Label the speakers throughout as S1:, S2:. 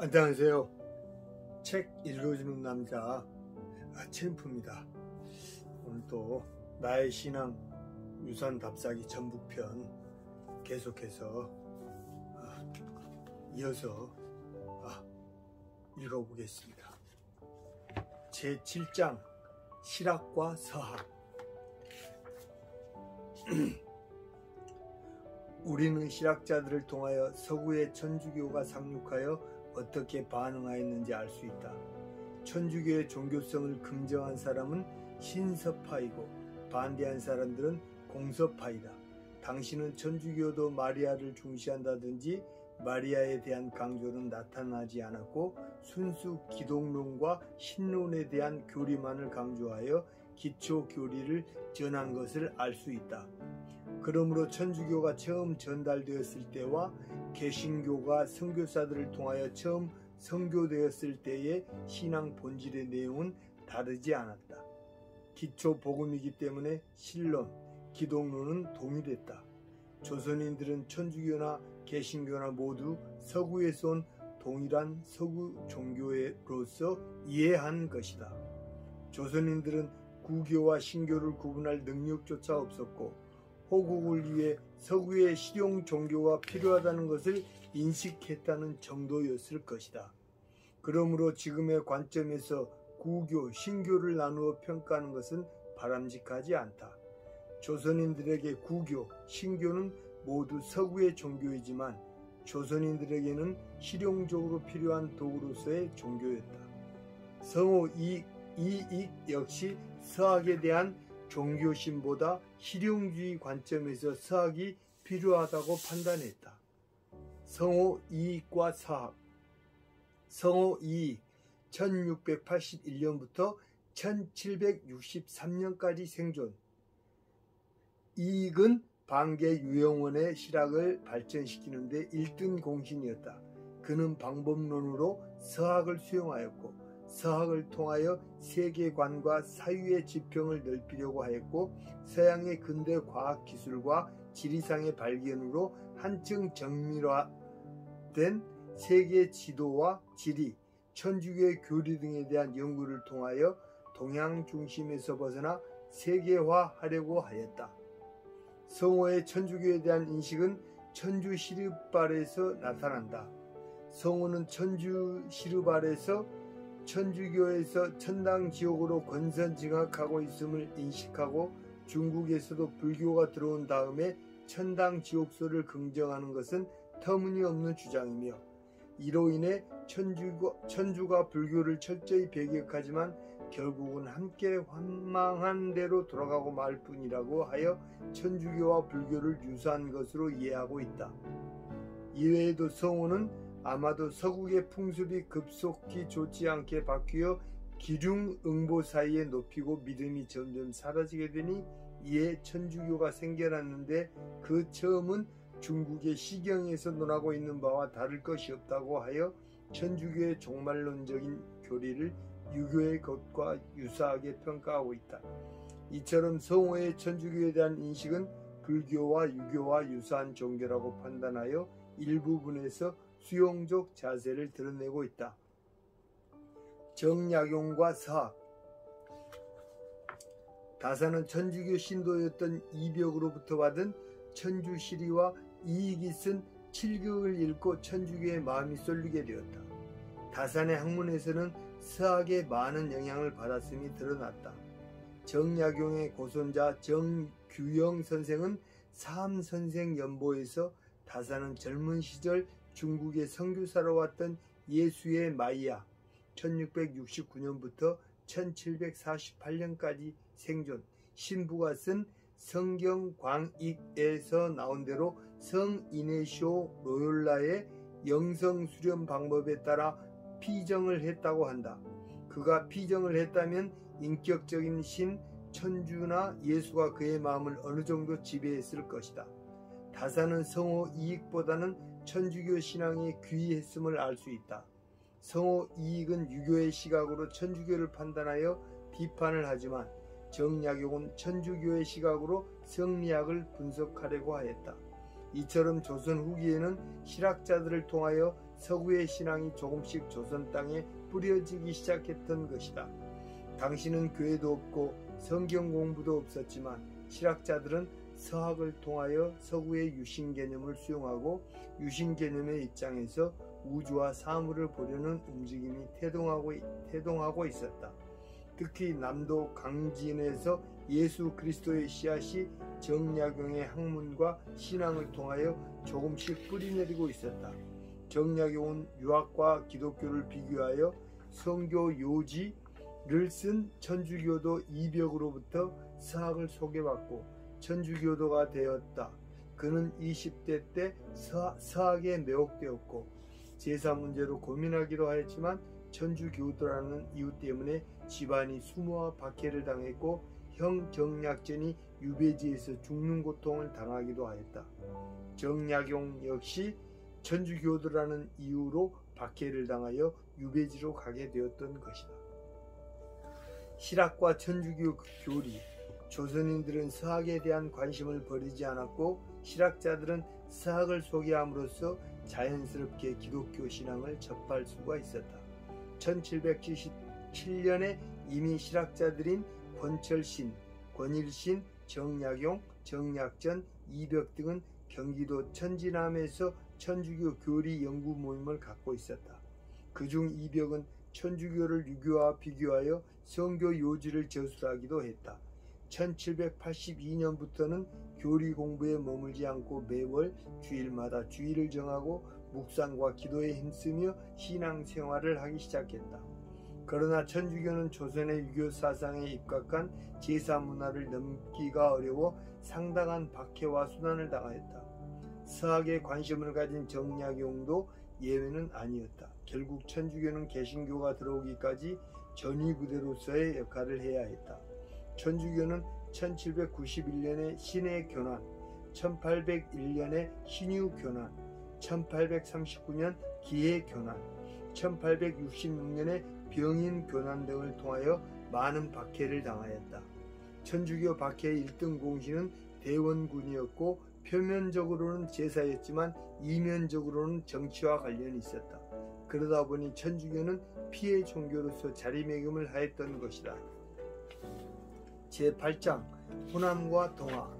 S1: 안녕하세요. 책 읽어주는 남자 챔프입니다. 오늘도 나의 신앙 유산 답사기 전북편 계속해서 이어서 읽어보겠습니다. 제7장 실학과 서학. 우리는 실학자들을 통하여 서구의 천주교가 상륙하여 어떻게 반응하였는지 알 수 있다. 천주교의 종교성을 긍정한 사람은 신서파이고 반대한 사람들은 공서파이다. 당신은 천주교도 마리아를 중시한다든지 마리아에 대한 강조는 나타나지 않았고 순수 기독론과 신론에 대한 교리만을 강조하여 기초 교리를 전한 것을 알 수 있다. 그러므로 천주교가 처음 전달되었을 때와 개신교가 선교사들을 통하여 처음 선교되었을 때의 신앙 본질의 내용은 다르지 않았다. 기초 복음이기 때문에 신론, 기독론은 동일했다. 조선인들은 천주교나 개신교나 모두 서구에서 온 동일한 서구 종교로서 이해한 것이다. 조선인들은 구교와 신교를 구분할 능력조차 없었고 호국을 위해 서구의 실용 종교가 필요하다는 것을 인식했다는 정도였을 것이다. 그러므로 지금의 관점에서 구교, 신교를 나누어 평가하는 것은 바람직하지 않다. 조선인들에게 구교, 신교는 모두 서구의 종교이지만 조선인들에게는 실용적으로 필요한 도구로서의 종교였다. 성호 이익 역시 서학에 대한 종교심보다 실용주의 관점에서 서학이 필요하다고 판단했다. 성호 이익과 서학. 성호 이익 1681년부터 1763년까지 생존. 이익은 방계 유영원의 실학을 발전시키는 데 1등 공신이었다. 그는 방법론으로 서학을 수용하였고 서학을 통하여 세계관과 사유의 지평을 넓히려고 하였고 서양의 근대 과학기술과 지리상의 발견으로 한층 정밀화된 세계 지도와 지리, 천주교의 교리 등에 대한 연구를 통하여 동양 중심에서 벗어나 세계화하려고 하였다. 성호의 천주교에 대한 인식은 천주 시르발에서 나타난다. 성호는 천주 시르발에서 천주교에서 천당 지옥으로 권선징악하고 있음을 인식하고 중국에서도 불교가 들어온 다음에 천당 지옥설을 긍정하는 것은 터무니없는 주장이며 이로 인해 천주가 불교를 철저히 배격하지만 결국은 함께 환망한 대로 돌아가고 말 뿐이라고 하여 천주교와 불교를 유사한 것으로 이해하고 있다. 이외에도 성호는 아마도 서구의 풍습이 급속히 좋지 않게 바뀌어 기중응보 사이에 높이고 믿음이 점점 사라지게 되니 이에 천주교가 생겨났는데 그 처음은 중국의 시경에서 논하고 있는 바와 다를 것이 없다고 하여 천주교의 종말론적인 교리를 유교의 것과 유사하게 평가하고 있다. 이처럼 성호의 천주교에 대한 인식은 불교와 유교와 유사한 종교라고 판단하여 일부분에서 수용적 자세를 드러내고 있다. 정약용과 서학. 다사는 천주교 신도였던 이벽으로부터 받은 천주시리와 이익이 쓴 칠극을 읽고 천주교의 마음이 쏠리게 되었다. 다산의 학문에서는 서학에 많은 영향을 받았음이 드러났다. 정약용의 고손자 정규영 선생은 삼선생연보에서 다사는 젊은 시절 중국의 선교사로 왔던 예수의 마이야 1669년부터 1748년까지 생존, 신부가 쓴 성경광익에서 나온 대로 성 이네시오 로욜라의 영성 수련 방법에 따라 피정을 했다고 한다. 그가 피정을 했다면 인격적인 신, 천주나 예수가 그의 마음을 어느 정도 지배했을 것이다. 다사는 성호 이익보다는 천주교 신앙이 귀했음을 알 수 있다. 성호 이익은 유교의 시각으로 천주교를 판단하여 비판을 하지만 정약용은 천주교의 시각으로 성리학을 분석하려고 하였다. 이처럼 조선 후기에는 실학자들을 통하여 서구의 신앙이 조금씩 조선 땅에 뿌려지기 시작했던 것이다. 당시는 교회도 없고 성경 공부도 없었지만 실학자들은 서학을 통하여 서구의 유신 개념을 수용하고 유신 개념의 입장에서 우주와 사물을 보려는 움직임이 태동하고 있었다. 특히 남도 강진에서 예수 그리스도의 씨앗이 정약용의 학문과 신앙을 통하여 조금씩 뿌리내리고 있었다. 정약용은 유학과 기독교를 비교하여 성교 요지를 쓴 천주교도 이벽으로부터 서학을 소개받고 천주교도가 되었다. 그는 20대 때 서학에 매혹되었고 제사 문제로 고민하기도 하였지만 천주교도라는 이유 때문에 집안이 수모와 박해를 당했고 형 정약전이 유배지에서 죽는 고통을 당하기도 하였다. 정약용 역시 천주교도라는 이유로 박해를 당하여 유배지로 가게 되었던 것이다. 실학과 천주교 교리, 조선인들은 서학에 대한 관심을 버리지 않았고 실학자들은 서학을 소개함으로써 자연스럽게 기독교 신앙을 접할 수가 있었다. 1777년에 이미 실학자들인 권철신, 권일신, 정약용, 정약전, 이벽 등은 경기도 천지남에서 천주교 교리 연구 모임을 갖고 있었다. 그중 이벽은 천주교를 유교와 비교하여 성교 요지를 저술하기도 했다. 1782년부터는 교리 공부에 머물지 않고 매월 주일마다 주일을 정하고 묵상과 기도에 힘쓰며 신앙생활을 하기 시작했다. 그러나 천주교는 조선의 유교 사상에 입각한 제사 문화를 넘기가 어려워 상당한 박해와 순환을 당하였다. 서학에 관심을 가진 정약용도 예외는 아니었다. 결국 천주교는 개신교가 들어오기까지 전위부대로서의 역할을 해야 했다. 천주교는 1791년에 신의 교난, 1801년에 신유 교난, 1839년 기해 교난, 1866년에 병인 교난 등을 통하여 많은 박해를 당하였다. 천주교 박해의 1등 공신은 대원군이었고 표면적으로는 제사였지만 이면적으로는 정치와 관련이 있었다. 그러다 보니 천주교는 피해 종교로서 자리매김을 하였던 것이다. 제8장 호남과 동학.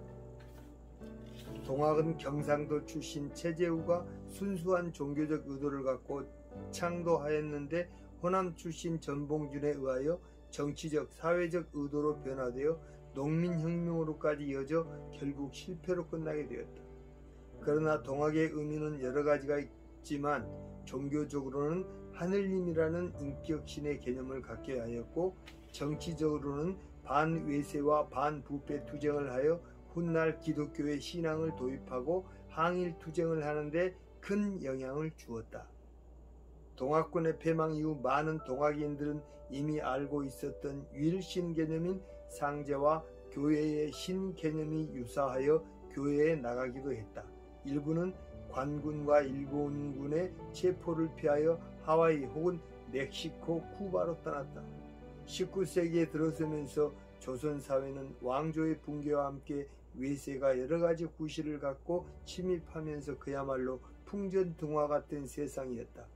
S1: 동학은 경상도 출신 최재우가 순수한 종교적 의도를 갖고 창도하였는데 호남 출신 전봉준에 의하여 정치적, 사회적 의도로 변화되어 농민혁명으로까지 이어져 결국 실패로 끝나게 되었다. 그러나 동학의 의미는 여러 가지가 있지만 종교적으로는 하늘님이라는 인격신의 개념을 갖게 하였고 정치적으로는 반외세와 반부패 투쟁을 하여 훗날 기독교의 신앙을 도입하고 항일 투쟁을 하는데 큰 영향을 주었다. 동학군의 패망 이후 많은 동학인들은 이미 알고 있었던 유일신 개념인 상제와 교회의 신 개념이 유사하여 교회에 나가기도 했다. 일부는 관군과 일본군의 체포를 피하여 하와이 혹은 멕시코, 쿠바로 떠났다. 19세기에 들어서면서 조선사회는 왕조의 붕괴와 함께 외세가 여러가지 구실을 갖고 침입하면서 그야말로 풍전등화 같은 세상이었다.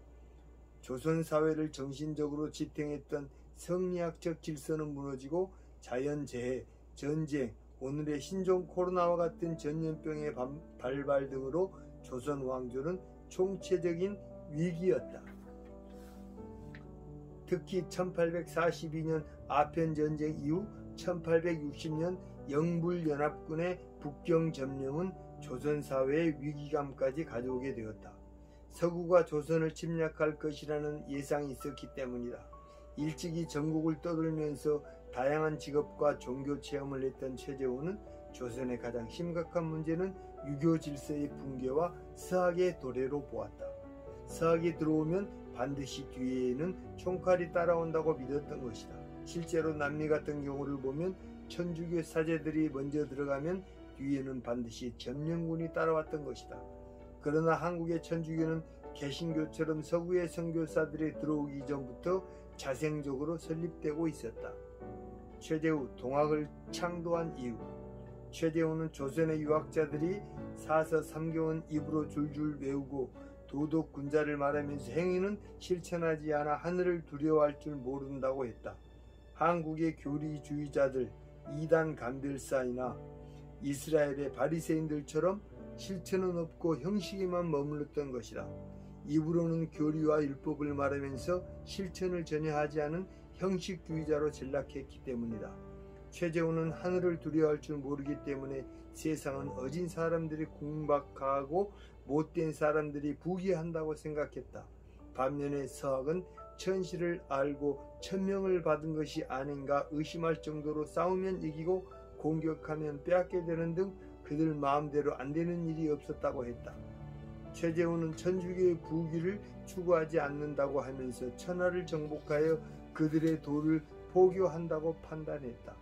S1: 조선사회를 정신적으로 지탱했던 성리학적 질서는 무너지고 자연재해, 전쟁, 오늘의 신종 코로나와 같은 전염병의 발발 등으로 조선 왕조는 총체적인 위기였다. 특히 1842년 아편전쟁 이후 1860년 영불연합군의 북경 점령은 조선사회의 위기감까지 가져오게 되었다. 서구가 조선을 침략할 것이라는 예상이 있었기 때문이다. 일찍이 전국을 떠돌면서 다양한 직업과 종교 체험을 했던 최재우는 조선의 가장 심각한 문제는 유교 질서의 붕괴와 서학의 도래로 보았다. 서학이 들어오면 반드시 뒤에는 총칼이 따라온다고 믿었던 것이다. 실제로 남미 같은 경우를 보면 천주교 사제들이 먼저 들어가면 뒤에는 반드시 점령군이 따라왔던 것이다. 그러나 한국의 천주교는 개신교처럼 서구의 선교사들이 들어오기 전부터 자생적으로 설립되고 있었다. 최재우, 동학을 창도한 이유. 최재우는 조선의 유학자들이 사서 삼경은 입으로 줄줄 외우고 도덕군자를 말하면서 행위는 실천하지 않아 하늘을 두려워할 줄 모른다고 했다. 한국의 교리주의자들 이단 간별사이나 이스라엘의 바리새인들처럼 실천은 없고 형식에만 머물렀던 것이다. 입으로는 교리와 율법을 말하면서 실천을 전혀 하지 않은 형식주의자로 전락했기 때문이다. 최재훈은 하늘을 두려워할 줄 모르기 때문에 세상은 어진 사람들이 궁박하고 못된 사람들이 부귀한다고 생각했다. 반면에 서학은 천시를 알고 천명을 받은 것이 아닌가 의심할 정도로 싸우면 이기고 공격하면 빼앗게 되는 등 그들 마음대로 안 되는 일이 없었다고 했다. 최재훈은 천주교의 부귀를 추구하지 않는다고 하면서 천하를 정복하여 그들의 도를 포교한다고 판단했다.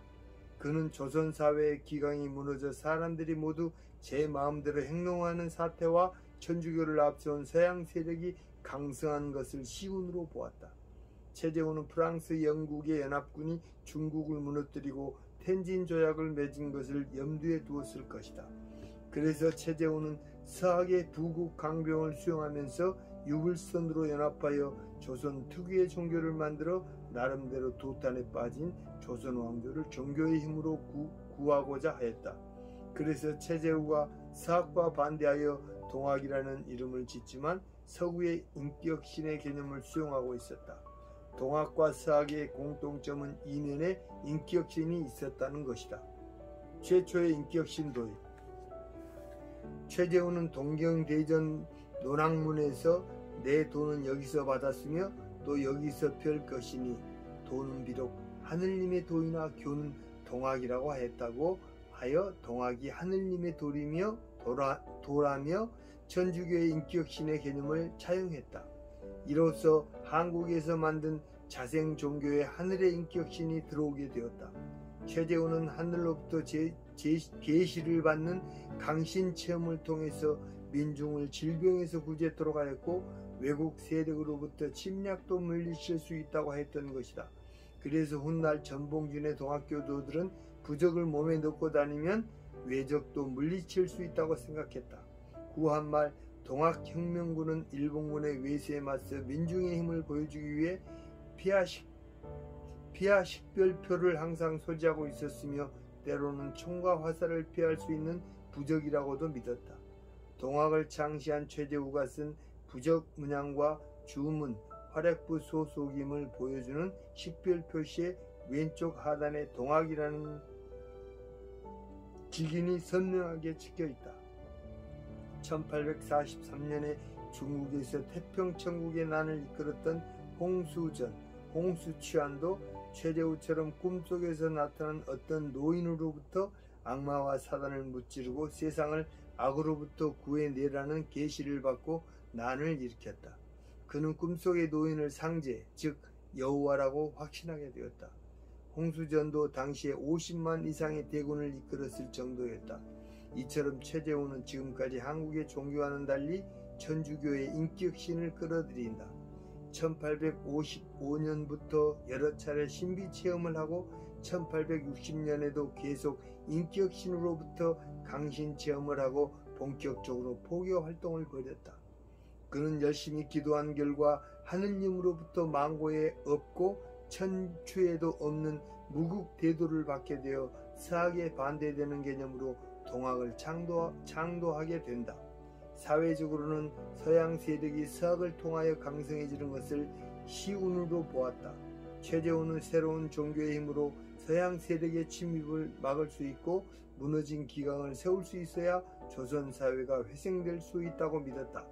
S1: 그는 조선사회의 기강이 무너져 사람들이 모두 제 마음대로 행동하는 사태와 천주교를 앞세운 서양 세력이 강성한 것을 시운으로 보았다. 최재훈은 프랑스, 영국의 연합군이 중국을 무너뜨리고 텐진 조약을 맺은 것을 염두에 두었을 것이다. 그래서 최재훈은 서학의 부국 강병을 수용하면서 유불선으로 연합하여 조선 특유의 종교를 만들어 나름대로 도탄에 빠진 조선 왕조를 종교의 힘으로 구하고자 하였다. 그래서 최재우가 서학과 반대하여 동학이라는 이름을 짓지만 서구의 인격신의 개념을 수용하고 있었다. 동학과 서학의 공통점은 이면에 인격신이 있었다는 것이다. 최초의 인격신 도입. 최재훈은 동경대전 논학문에서 내 돈은 여기서 받았으며 또 여기서 펼 것이니 돈은 비록 하느님의 도이나 교는 동학이라고 하였다고 하여 동학이 하느님의 도라며 천주교의 인격신의 개념을 차용했다. 이로써 한국에서 만든 자생 종교의 하늘의 인격신이 들어오게 되었다. 최재훈은 하늘로부터 계시를 받는 강신 체험을 통해서 민중을 질병에서 구제토록 하였고 외국 세력으로부터 침략도 물리칠 수 있다고 했던 것이다. 그래서 훗날 전봉준의 동학교도들은 부적을 몸에 넣고 다니면 외적도 물리칠 수 있다고 생각했다. 구한말 동학혁명군은 일본군의 외세에 맞서 민중의 힘을 보여주기 위해 피하 식별표를 항상 소지하고 있었으며 때로는 총과 화살을 피할 수 있는 부적이라고도 믿었다. 동학을 창시한 최재우가 쓴 부적 문양과 주문, 활약부 소속임을 보여주는 식별 표시의 왼쪽 하단에 동학이라는 직인이 선명하게 찍혀있다. 1843년에 중국에서 태평천국의 난을 이끌었던 홍수전, 홍수취환도 최재우처럼 꿈속에서 나타난 어떤 노인으로부터 악마와 사단을 무찌르고 세상을 악으로부터 구해내라는 계시를 받고 난을 일으켰다. 그는 꿈속의 노인을 상제, 즉 여호와라고 확신하게 되었다. 홍수전도 당시에 50만 이상의 대군을 이끌었을 정도였다. 이처럼 최재훈은 지금까지 한국의 종교와는 달리 천주교의 인격신을 끌어들인다. 1855년부터 여러 차례 신비 체험을 하고 1860년에도 계속 인격신으로부터 강신 체험을 하고 본격적으로 포교 활동을 벌였다. 그는 열심히 기도한 결과 하느님으로부터 망고에 없고 천추에도 없는 무국대도를 받게 되어 서학에 반대되는 개념으로 동학을 창도하게 된다. 사회적으로는 서양 세력이 서학을 통하여 강성해지는 것을 시운으로 보았다. 최재훈은 새로운 종교의 힘으로 서양 세력의 침입을 막을 수 있고 무너진 기강을 세울 수 있어야 조선 사회가 회생될 수 있다고 믿었다.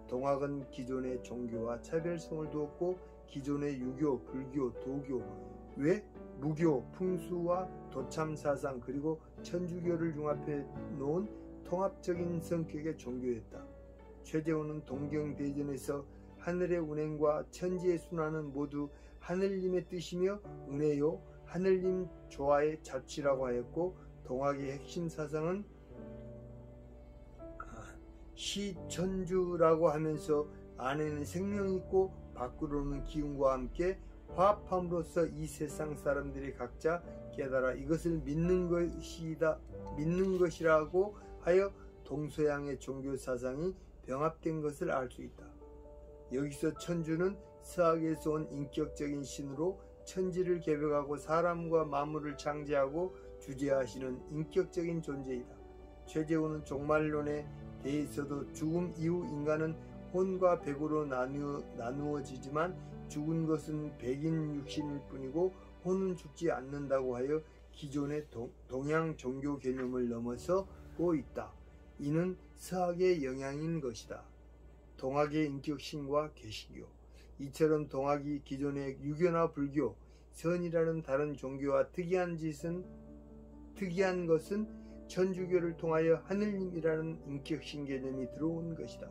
S1: 동학은 기존의 종교와 차별성을 두었고 기존의 유교, 불교, 도교, 무교, 풍수와 도참 사상 그리고 천주교를 융합해 놓은 통합적인 성격의 종교였다. 최재훈은 동경대전에서 하늘의 운행과 천지의 순환은 모두 하늘님의 뜻이며 은혜요 하늘님 조화의 자취라고 하였고 동학의 핵심 사상은 시천주라고 하면서 안에는 생명이 있고 밖으로는 기운과 함께 화합함으로써 이 세상 사람들이 각자 깨달아 이것을 믿는 것이라고 하여 동서양의 종교 사상이 병합된 것을 알 수 있다. 여기서 천주는 서학에서 온 인격적인 신으로 천지를 개벽하고 사람과 만물을 창제하고 주재하시는 인격적인 존재이다. 최재우는 종말론에 대해서도 죽음 이후 인간은 혼과 백으로 나누어지지만 죽은 것은 백인 육신일 뿐이고 혼은 죽지 않는다고 하여 기존의 동양 종교 개념을 넘어서고 있다. 이는 서학의 영향인 것이다. 동학의 인격신과 개신교. 이처럼 동학이 기존의 유교나 불교, 선이라는 다른 종교와 특이한 것은 천주교를 통하여 하느님이라는 인격신 개념이 들어온 것이다.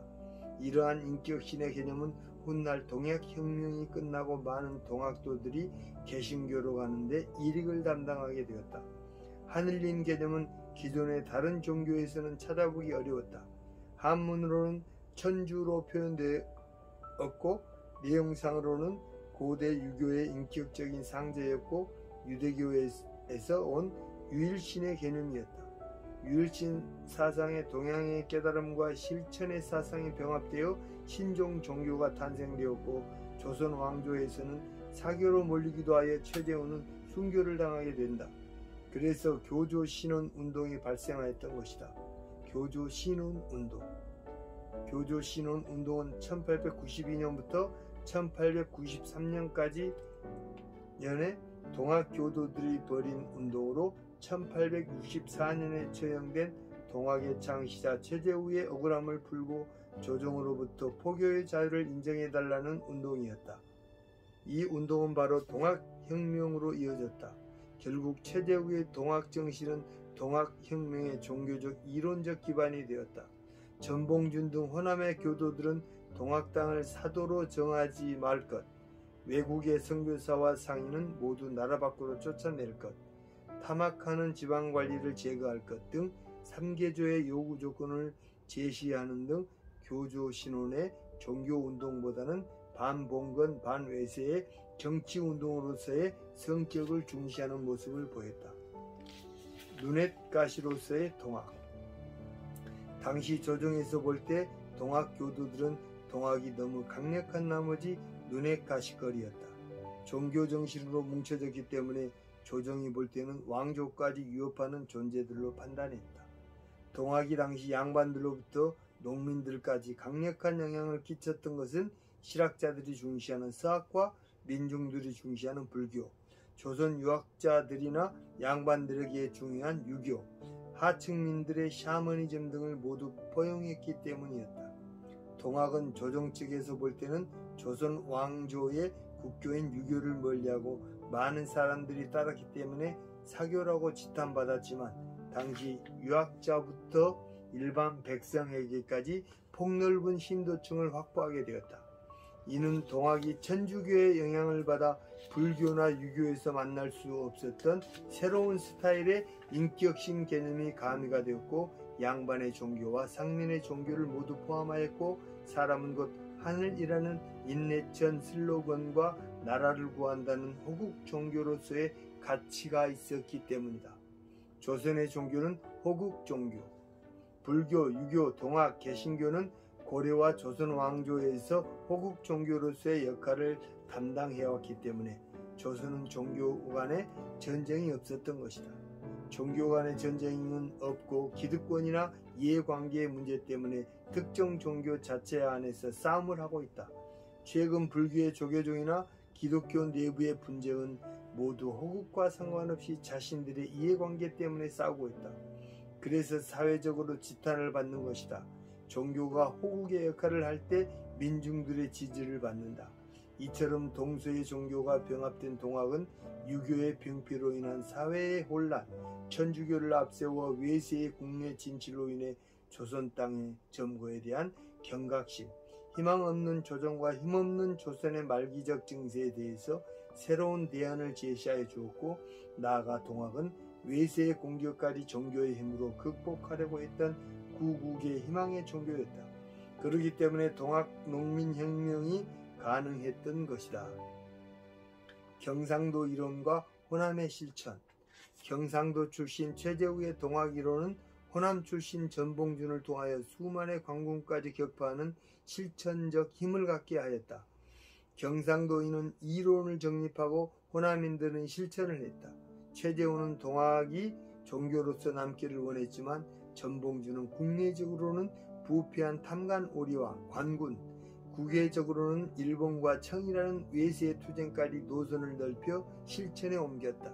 S1: 이러한 인격신의 개념은 훗날 동학혁명이 끝나고 많은 동학도들이 개신교로 가는데 일익을 담당하게 되었다. 하늘님 개념은 기존의 다른 종교에서는 찾아보기 어려웠다. 한문으로는 천주로 표현되었고 내용상으로는 고대 유교의 인격적인 상제였고 유대교에서 온 유일신의 개념이었다. 유일신 사상의 동양의 깨달음과 실천의 사상이 병합되어 신종 종교가 탄생되었고 조선 왕조에서는 사교로 몰리기도 하여 최재우는 순교를 당하게 된다. 그래서 교조 신원 운동이 발생하였던 것이다. 교조 신원 운동. 교조 신원 운동은 1892년부터 1893년까지 년에 동학교도들이 벌인 운동으로 1864년에 처형된 동학의 창시자 최재우의 억울함을 풀고 조정으로부터 포교의 자유를 인정해달라는 운동이었다. 이 운동은 바로 동학혁명으로 이어졌다. 결국 최재우의 동학정신은 동학혁명의 종교적 이론적 기반이 되었다. 전봉준 등 호남의 교도들은 동학당을 사도로 정하지 말 것, 외국의 선교사와 상인은 모두 나라 밖으로 쫓아낼 것, 타막하는 지방관리를 제거할 것 등 3개조의 요구 조건을 제시하는 등 교조 신혼의 종교운동보다는 반봉건 반외세의 정치운동으로서의 성격을 중시하는 모습을 보였다. 눈엣가시로서의 동학. 당시 조정에서 볼 때 동학교도들은 동학이 너무 강력한 나머지 눈엣가시거리였다. 종교정신으로 뭉쳐졌기 때문에 조정이 볼 때는 왕조까지 위협하는 존재들로 판단했다. 동학이 당시 양반들로부터 농민들까지 강력한 영향을 끼쳤던 것은 실학자들이 중시하는 서학과 민중들이 중시하는 불교, 조선 유학자들이나 양반들에게 중요한 유교, 하층민들의 샤머니즘 등을 모두 포용했기 때문이었다. 동학은 조정 측에서 볼 때는 조선 왕조의 국교인 유교를 멀리하고 많은 사람들이 따랐기 때문에 사교라고 지탄받았지만 당시 유학자부터 일반 백성에게까지 폭넓은 신도층을 확보하게 되었다. 이는 동학이 천주교의 영향을 받아 불교나 유교에서 만날 수 없었던 새로운 스타일의 인격신 개념이 가미가 되었고 양반의 종교와 상민의 종교를 모두 포함하였고 사람은 곧 하늘이라는 인내천 슬로건과 나라를 구한다는 호국 종교로서의 가치가 있었기 때문이다. 조선의 종교는 호국 종교, 불교, 유교, 동학, 개신교는 고려와 조선 왕조에서 호국 종교로서의 역할을 담당해왔기 때문에 조선은 종교 간의 전쟁이 없었던 것이다. 종교 간의 전쟁은 없고 기득권이나 이해관계의 문제 때문에 특정 종교 자체 안에서 싸움을 하고 있다. 최근 불교의 조계종이나 기독교 내부의 분쟁은 모두 호국과 상관없이 자신들의 이해관계 때문에 싸우고 있다. 그래서 사회적으로 지탄을 받는 것이다. 종교가 호국의 역할을 할 때 민중들의 지지를 받는다. 이처럼 동서의 종교가 병합된 동학은 유교의 병폐로 인한 사회의 혼란, 천주교를 앞세워 외세의 국내 진출로 인해 조선 땅의 점거에 대한 경각심, 희망 없는 조정과 힘없는 조선의 말기적 증세에 대해서 새로운 대안을 제시하여 주었고 나아가 동학은 외세의 공격까지 종교의 힘으로 극복하려고 했던 구국의 희망의 종교였다. 그렇기 때문에 동학 농민혁명이 가능했던 것이다. 경상도 이론과 호남의 실천. 경상도 출신 최재우의 동학 이론은 호남 출신 전봉준을 통하여 수만의 관군까지 격파하는 실천적 힘을 갖게 하였다. 경상도인은 이론을 정립하고 호남인들은 실천을 했다. 최재훈은 동학이 종교로서 남기를 원했지만 전봉준은 국내적으로는 부패한 탐관오리와 관군, 국외적으로는 일본과 청이라는 외세의 투쟁까지 노선을 넓혀 실천에 옮겼다.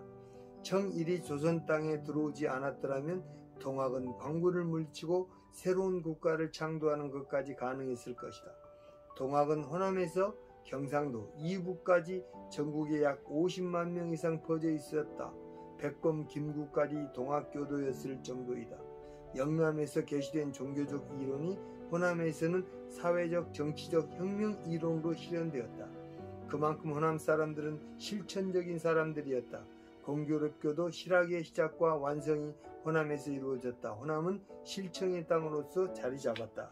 S1: 청일이 조선 땅에 들어오지 않았더라면 동학은 관군을 물리치고 새로운 국가를 창조하는 것까지 가능했을 것이다. 동학은 호남에서 경상도, 이북까지 전국에 약 50만 명 이상 퍼져 있었다. 백범, 김구까지 동학교도였을 정도이다. 영남에서 계시된 종교적 이론이 호남에서는 사회적, 정치적 혁명 이론으로 실현되었다. 그만큼 호남 사람들은 실천적인 사람들이었다. 공교롭게도 실학의 시작과 완성이 호남에서 이루어졌다. 호남은 실천의 땅으로서 자리 잡았다.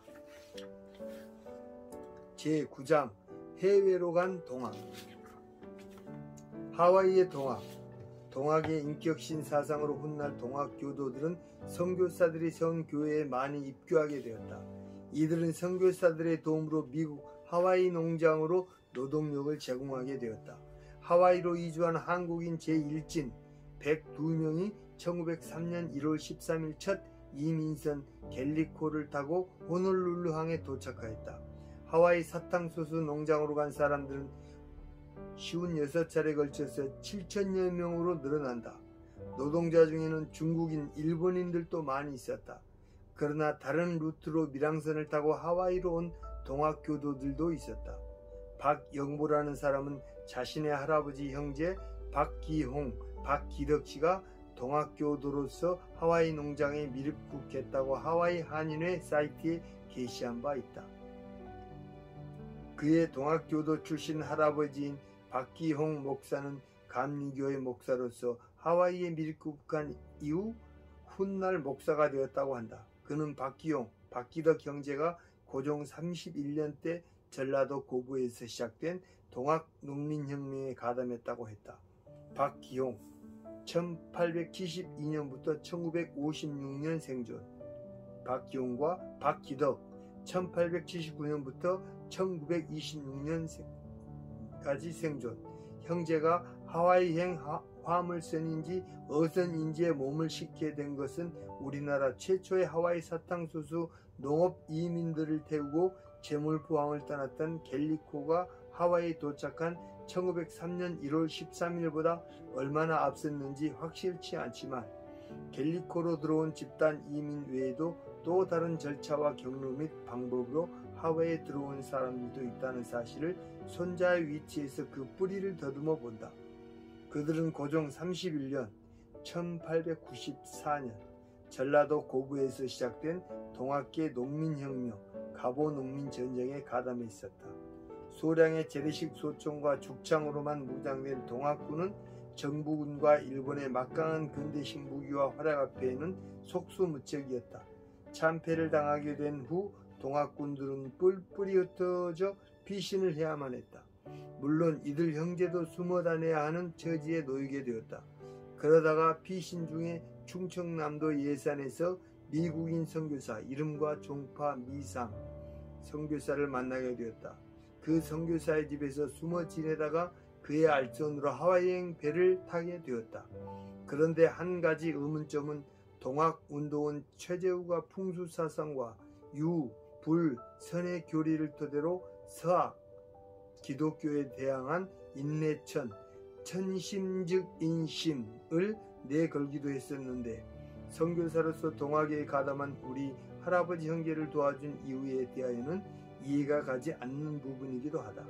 S1: 제9장 해외로 간 동학. 하와이의 동학. 동학의 인격신 사상으로 훗날 동학교도들은 선교사들이 선교회에 많이 입교하게 되었다. 이들은 선교사들의 도움으로 미국 하와이 농장으로 노동력을 제공하게 되었다. 하와이로 이주한 한국인 제1진 102명이 1903년 1월 13일 첫 이민선 갤리코를 타고 호놀룰루항에 도착하였다. 하와이 사탕수수 농장으로 간 사람들은 56차례에 걸쳐서 7천여 명으로 늘어난다. 노동자 중에는 중국인, 일본인들도 많이 있었다. 그러나 다른 루트로 밀항선을 타고 하와이로 온 동학교도들도 있었다. 박영보라는 사람은 자신의 할아버지 형제 박기홍, 박기덕 씨가 동학교도로서 하와이 농장에 밀입국했다고 하와이 한인회 사이트에 게시한 바 있다. 그의 동학교도 출신 할아버지인 박기홍 목사는 감리교의 목사로서 하와이에 밀입국한 이후 훗날 목사가 되었다고 한다. 그는 박기홍, 박기덕 형제가 고종 31년 때 전라도 고부에서 시작된 동학농민혁명에 가담했다고 했다. 박기홍 1872년부터 1956년 생존. 박기홍과 박기덕 1879년부터 1926년까지 생존. 형제가 하와이행 화물선인지 어선인지에 몸을 싣게 된 것은 우리나라 최초의 하와이 사탕수수 농업 이민들을 태우고 제물포항을 떠났던 갤리코가 하와이에 도착한 1903년 1월 13일보다 얼마나 앞섰는지 확실치 않지만 갤리코로 들어온 집단 이민 외에도 또 다른 절차와 경로 및 방법으로 하와이에 들어온 사람들도 있다는 사실을 손자의 위치에서 그 뿌리를 더듬어 본다. 그들은 고종 31년 1894년 전라도 고부에서 시작된 동학계 농민혁명, 갑오농민전쟁에 가담해 있었다. 소량의 재래식 소총과 죽창으로만 무장된 동학군은 정부군과 일본의 막강한 근대식 무기와 활약 앞에는 속수무책이었다. 참패를 당하게 된 후 동학군들은 뿔뿔이 흩어져 피신을 해야만 했다. 물론 이들 형제도 숨어 다녀야 하는 처지에 놓이게 되었다. 그러다가 피신 중에 충청남도 예산에서 미국인 선교사 이름과 종파 미상 선교사를 만나게 되었다. 그 선교사의 집에서 숨어 지내다가 그의 알선으로 하와이행 배를 타게 되었다. 그런데 한 가지 의문점은 동학운동은 최재우가 풍수사상과 유, 불, 선의 교리를 토대로 서학, 기독교에 대항한 인내천, 천심즉인심을 내걸기도 했었는데 선교사로서 동학에 가담한 우리 할아버지 형제를 도와준 이유에 대하여는 이해가 가지 않는 부분이기도 하다.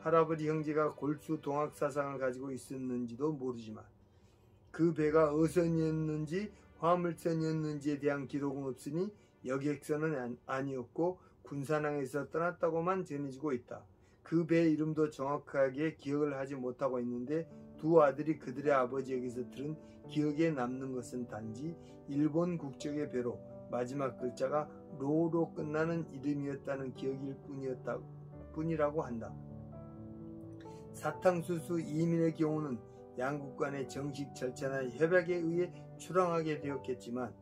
S1: 할아버지 형제가 골수 동학 사상을 가지고 있었는지도 모르지만 그 배가 어선이었는지 화물선이었는지에 대한 기록은 없으니 여객선은 아니었고 군산항에서 떠났다고만 전해지고 있다. 그 배의 이름도 정확하게 기억을 하지 못하고 있는데 두 아들이 그들의 아버지에게서 들은 기억에 남는 것은 단지 일본 국적의 배로 마지막 글자가 로로 끝나는 이름이었다는 기억일 뿐이라고 한다. 사탕수수 이민의 경우는 양국 간의 정식 절차나 협약에 의해 출항하게 되었겠지만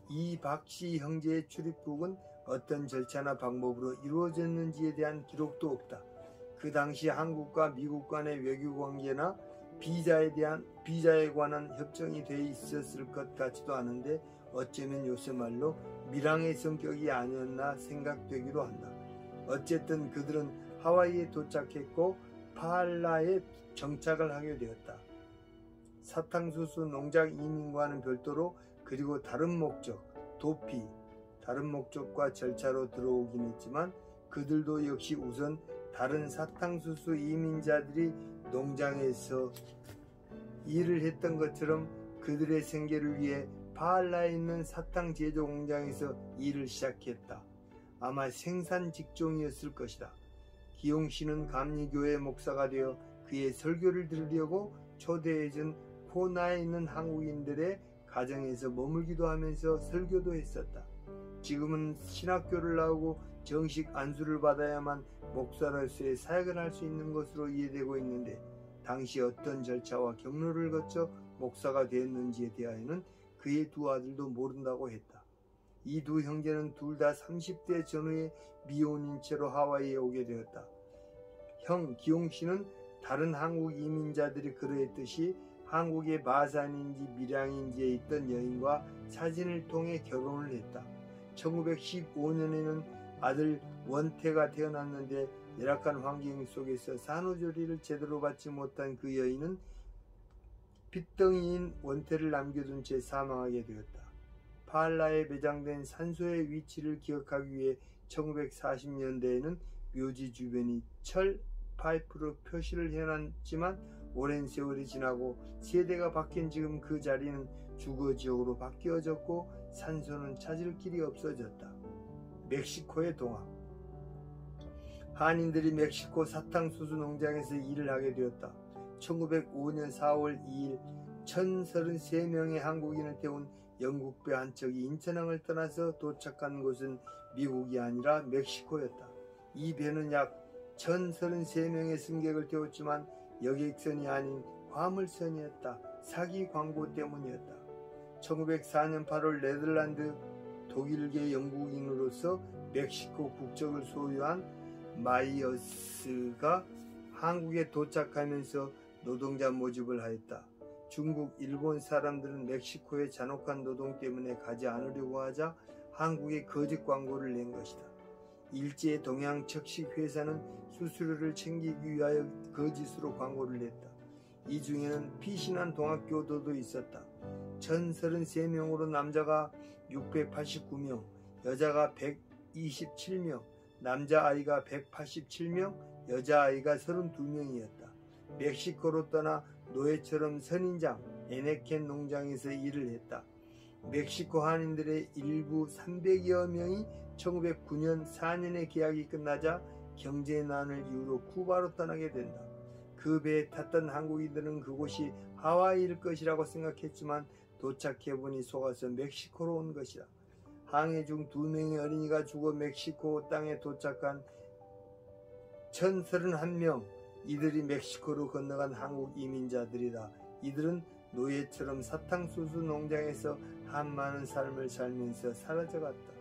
S1: 이 박씨 형제의 출입국은 어떤 절차나 방법으로 이루어졌는지에 대한 기록도 없다. 그 당시 한국과 미국 간의 외교관계나 비자에 관한 협정이 돼 있었을 것 같지도 않은데 어쩌면 요새 말로 밀항의 성격이 아니었나 생각되기도 한다. 어쨌든 그들은 하와이에 도착했고 파알라에 정착을 하게 되었다. 사탕수수 농장 이민과는 별도로 그리고 다른 목적, 도피, 다른 목적과 절차로 들어오긴 했지만 그들도 역시 우선 다른 사탕수수 이민자들이 농장에서 일을 했던 것처럼 그들의 생계를 위해 파알라에 있는 사탕 제조 공장에서 일을 시작했다. 아마 생산 직종이었을 것이다. 기용 씨는 감리교회 목사가 되어 그의 설교를 들으려고 초대해준 포나에 있는 한국인들의 가정에서 머물기도 하면서 설교도 했었다. 지금은 신학교를 나오고 정식 안수를 받아야만 목사로서의 사역을 할 수 있는 것으로 이해되고 있는데 당시 어떤 절차와 경로를 거쳐 목사가 되었는지에 대하여는 그의 두 아들도 모른다고 했다. 이 두 형제는 둘 다 30대 전후에 미혼인 채로 하와이에 오게 되었다. 형 기용 씨는 다른 한국 이민자들이 그러했듯이 한국의 마산인지 밀양인지에 있던 여인과 사진을 통해 결혼을 했다. 1915년에는 아들 원태가 태어났는데 열악한 환경 속에서 산후조리를 제대로 받지 못한 그 여인은 빚덩이인 원태를 남겨둔 채 사망하게 되었다. 파알라에 매장된 산소의 위치를 기억하기 위해 1940년대에는 묘지 주변이 철 파이프로 표시를 해놨지만 오랜 세월이 지나고 세대가 바뀐 지금 그 자리는 주거지역으로 바뀌어졌고 산소는 찾을 길이 없어졌다. 멕시코의 동화. 한인들이 멕시코 사탕수수 농장에서 일을 하게 되었다. 1905년 4월 2일 1033명의 한국인을 태운 영국배 한 척이 인천항을 떠나서 도착한 곳은 미국이 아니라 멕시코였다. 이 배는 약 1033명의 승객을 태웠지만 여객선이 아닌 화물선이었다. 사기 광고 때문이었다. 1904년 8월 네덜란드 독일계 영국인으로서 멕시코 국적을 소유한 마이어스가 한국에 도착하면서 노동자 모집을 하였다. 중국, 일본 사람들은 멕시코의 잔혹한 노동 때문에 가지 않으려고 하자 한국에 거짓 광고를 낸 것이다. 일제 동양척식회사는 수수료를 챙기기 위하여 거짓으로 광고를 냈다. 이 중에는 피신한 동학교도도 있었다. 1033명으로 남자가 689명, 여자가 127명, 남자아이가 187명, 여자아이가 32명이었다. 멕시코로 떠나 노예처럼 선인장, 에네켄 농장에서 일을 했다. 멕시코 한인들의 일부 300여 명이 1909년 4년의 계약이 끝나자 경제난을 이유로 쿠바로 떠나게 된다. 그 배에 탔던 한국인들은 그곳이 하와이일 것이라고 생각했지만 도착해보니 속아서 멕시코로 온 것이다. 항해 중 2명의 어린이가 죽어 멕시코 땅에 도착한 1031명, 이들이 멕시코로 건너간 한국 이민자들이다. 이들은 노예처럼 사탕수수 농장에서 한많은 삶을 살면서 사라져갔다.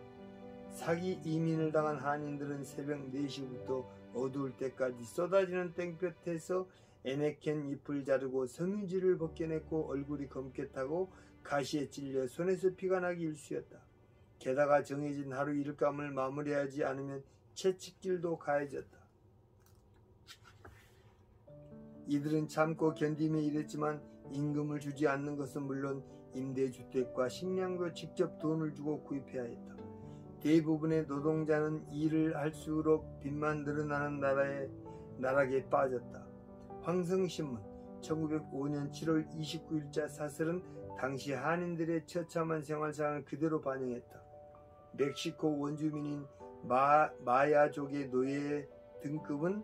S1: 사기 이민을 당한 한인들은 새벽 4시부터 어두울 때까지 쏟아지는 땡볕에서 에네켄 잎을 자르고 섬유질을 벗겨냈고 얼굴이 검게 타고 가시에 찔려 손에서 피가 나기 일쑤였다. 게다가 정해진 하루 일감을 마무리하지 않으면 채찍질도 가해졌다. 이들은 참고 견디며 일했지만 임금을 주지 않는 것은 물론 임대주택과 식량도 직접 돈을 주고 구입해야 했다. 대부분의 노동자는 일을 할수록 빚만 늘어나는 나락에 빠졌다. 황성신문 1905년 7월 29일자 사설은 당시 한인들의 처참한 생활상을 그대로 반영했다. 멕시코 원주민인 마야족의 노예 등급은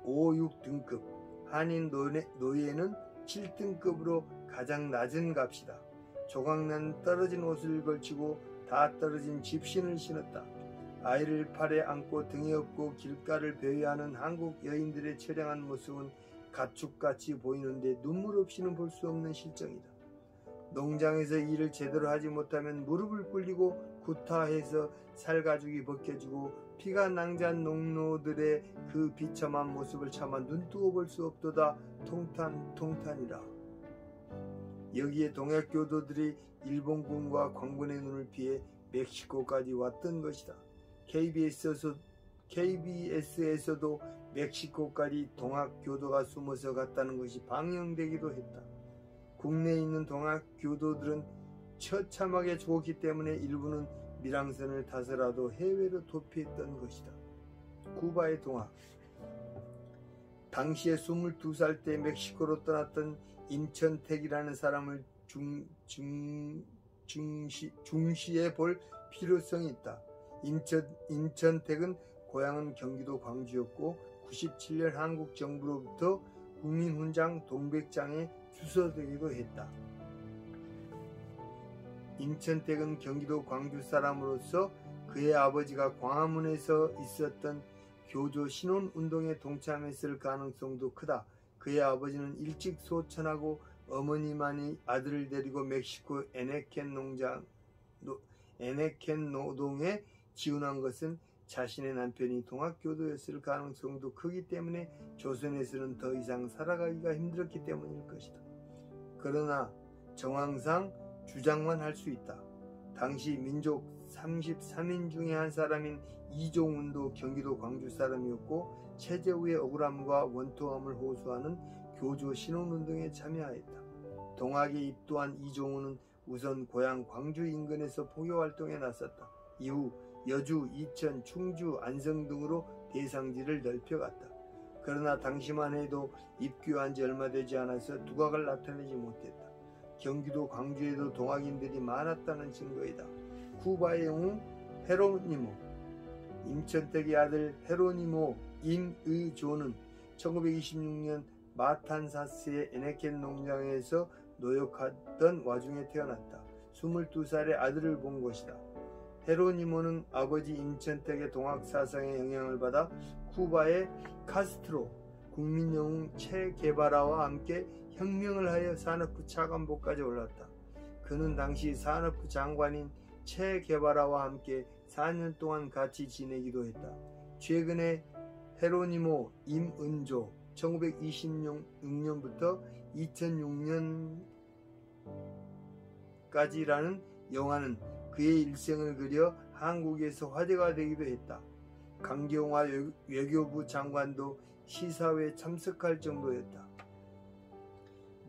S1: 5, 6등급, 한인 노예는 7등급으로 가장 낮은 값이다. 조각난 떨어진 옷을 걸치고 다 떨어진 집신을 신었다. 아이를 팔에 안고 등에 업고 길가를 배회하는 한국 여인들의 처량한 모습은 가축같이 보이는데 눈물 없이는 볼 수 없는 실정이다. 농장에서 일을 제대로 하지 못하면 무릎을 꿇리고 구타해서 살가죽이 벗겨지고 피가 낭자한 농노들의 그 비참한 모습을 차마 눈뜨고 볼 수 없도다. 통탄이라. 여기에 동약 교도들이 일본군과 광군의 눈을 피해 멕시코까지 왔던 것이다. KBS에서도 멕시코까지 동학 교도가 숨어서 갔다는 것이 방영되기도 했다. 국내에 있는 동학 교도들은 처참하게 죽었기 때문에 일부는 밀항선을 타서라도 해외로 도피했던 것이다. 쿠바의 동학. 당시에 22살 때 멕시코로 떠났던 임천택이라는 사람을 중시해 볼 필요성이 있다. 임천택은 고향은 경기도 광주였고 97년 한국 정부로부터 국민훈장 동백장에 주소되기도 했다. 임천택은 경기도 광주 사람으로서 그의 아버지가 광화문에서 있었던 교조 신혼운동에 동참했을 가능성도 크다. 그의 아버지는 일찍 소천하고 어머니만이 아들을 데리고 멕시코 에네켄 노동에 지원한 것은 자신의 남편이 동학교도였을 가능성도 크기 때문에 조선에서는 더 이상 살아가기가 힘들었기 때문일 것이다. 그러나 정황상 주장만 할 수 있다. 당시 민족 33인 중에 한 사람인 이종훈도 경기도 광주 사람이었고 체제후의 억울함과 원통함을 호소하는 교조 신혼운동에 참여하였다. 동학에 입도한 이종훈은 우선 고향 광주 인근에서 포교활동에 나섰다. 이후 여주, 이천, 충주, 안성 등으로 대상지를 넓혀갔다. 그러나 당시만 해도 입교한 지 얼마 되지 않아서 두각을 나타내지 못했다. 경기도 광주에도 동학인들이 많았다는 증거이다. 쿠바의 영웅 헤로니모. 임천택의 아들 헤로니모 임의조는 1926년 마탄사스의 에네켄 농장에서 노역하던 와중에 태어났다. 22살의 아들을 본 것이다. 헤로니모는 아버지 임천택의 동학사상에 영향을 받아 쿠바의 카스트로, 국민영웅 체 게바라와 함께 혁명을 하여 산업부 차관보까지 올랐다. 그는 당시 산업부 장관인 체 게바라와 함께 4년 동안 같이 지내기도 했다. 최근에 헤로니모 임은조 1926년부터 2006년까지라는 영화는 그의 일생을 그려 한국에서 화제가 되기도 했다. 강경화 외교부 장관도 시사회에 참석할 정도였다.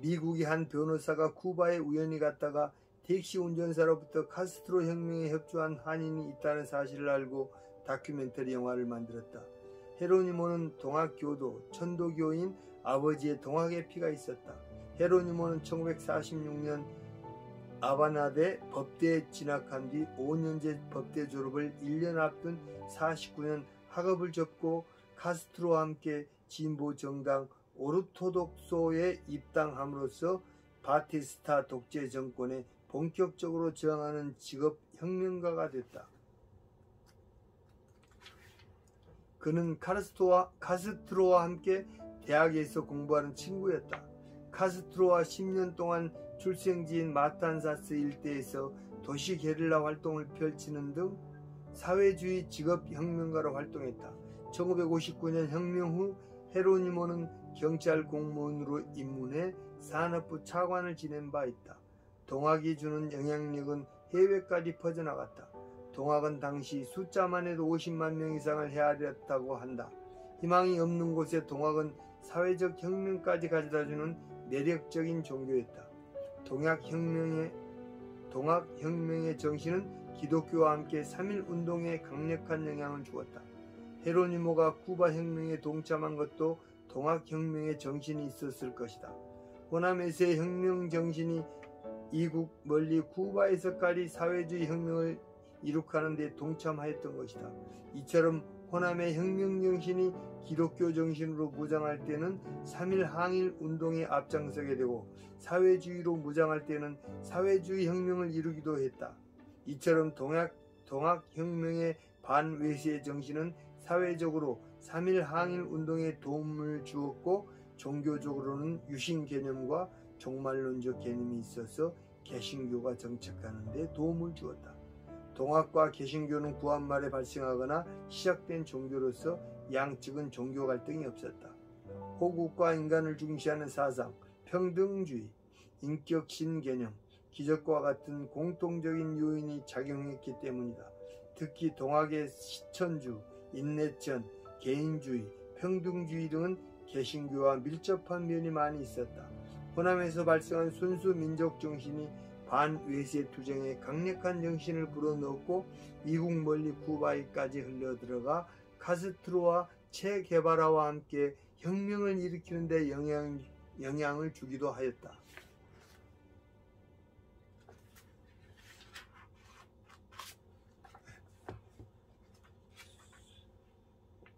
S1: 미국의 한 변호사가 쿠바에 우연히 갔다가 택시 운전사로부터 카스트로 혁명에 협조한 한인이 있다는 사실을 알고 다큐멘터리 영화를 만들었다. 헤로니모는 동학교도, 천도교인 아버지의 동학의 피가 있었다. 헤로니모는 1946년 아바나데 법대에 진학한 뒤 5년제 법대 졸업을 1년 앞둔 49년 학업을 접고 카스트로와 함께 진보 정당 오르토독소에 입당함으로써 바티스타 독재 정권에 본격적으로 저항하는 직업 혁명가가 됐다. 그는 카스트로와 함께 대학에서 공부하는 친구였다. 카스트로와 10년 동안 출생지인 마탄사스 일대에서 도시 게릴라 활동을 펼치는 등 사회주의 직업혁명가로 활동했다. 1959년 혁명 후 헤로니모는 경찰 공무원으로 입문해 산업부 차관을 지낸 바 있다. 동학이 주는 영향력은 해외까지 퍼져나갔다. 동학은 당시 숫자만 해도 50만 명 이상을 헤아렸다고 한다. 희망이 없는 곳에 동학은 사회적 혁명까지 가져다주는 매력적인 종교였다. 동학혁명의 정신은 기독교와 함께 3.1운동에 강력한 영향을 주었다. 헤로니모가 쿠바 혁명에 동참한 것도 동학혁명의 정신이 있었을 것이다. 호남에서의 혁명 정신이 이국 멀리 쿠바에서까지 사회주의 혁명을 이룩하는 데 동참하였던 것이다. 이처럼 호남의 혁명 정신이 기독교 정신으로 무장할 때는 3.1 항일 운동에 앞장서게 되고 사회주의로 무장할 때는 사회주의 혁명을 이루기도 했다. 이처럼 동학혁명의 반외세 정신은 사회적으로 3.1 항일 운동에 도움을 주었고 종교적으로는 유신 개념과 종말론적 개념이 있어서 개신교가 정착하는 데 도움을 주었다. 동학과 개신교는 구한말에 발생하거나 시작된 종교로서 양측은 종교 갈등이 없었다. 호국과 인간을 중시하는 사상, 평등주의, 인격신 개념, 기적과 같은 공통적인 요인이 작용했기 때문이다. 특히 동학의 시천주, 인내천, 개인주의, 평등주의 등은 개신교와 밀접한 면이 많이 있었다. 호남에서 발생한 순수 민족 정신이 반외세 투쟁에 강력한 정신을 불어넣었고 이국 멀리 쿠바에까지 흘러들어가 카스트로와 체 게바라와 함께 혁명을 일으키는 데 영향을 주기도 하였다.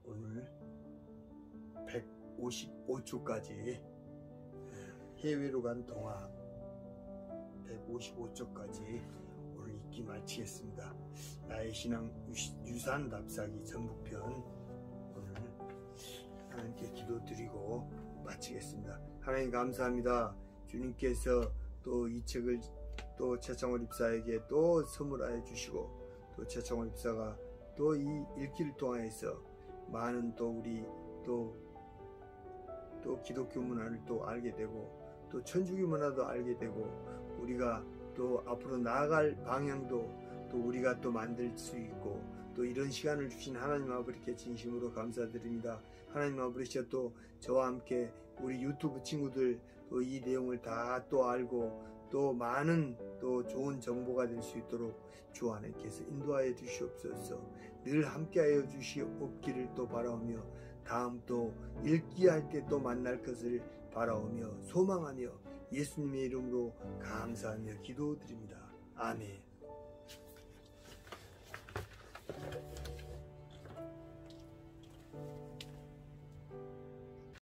S1: 오늘 155초까지 해외로 간 동학 155초까지 오늘 읽기 마치겠습니다. 나의 신앙 유산 답사기 전북편 오늘 하나님께 기도드리고 마치겠습니다. 하나님 감사합니다. 주님께서 또 이 책을 또 최창월 입사에게 또 선물하여 주시고 또 최창월 입사가 또 이 읽기를 통해서 많은 또 우리 또 기독교 문화를 또 알게 되고 또 천주교 문화도 알게 되고 우리가 또 앞으로 나아갈 방향도 또 우리가 또 만들 수 있고 또 이런 시간을 주신 하나님 아버지께 진심으로 감사드립니다. 하나님 아버지 또 저와 함께 우리 유튜브 친구들 또 이 내용을 다 또 알고 또 많은 또 좋은 정보가 될 수 있도록 주 하나님께서 인도하여 주시옵소서. 늘 함께하여 주시옵기를 또 바라오며 다음 또 읽기 할 때 또 만날 것을 바라오며 소망하며 예수님의 이름으로 감사하며 기도드립니다. 아멘.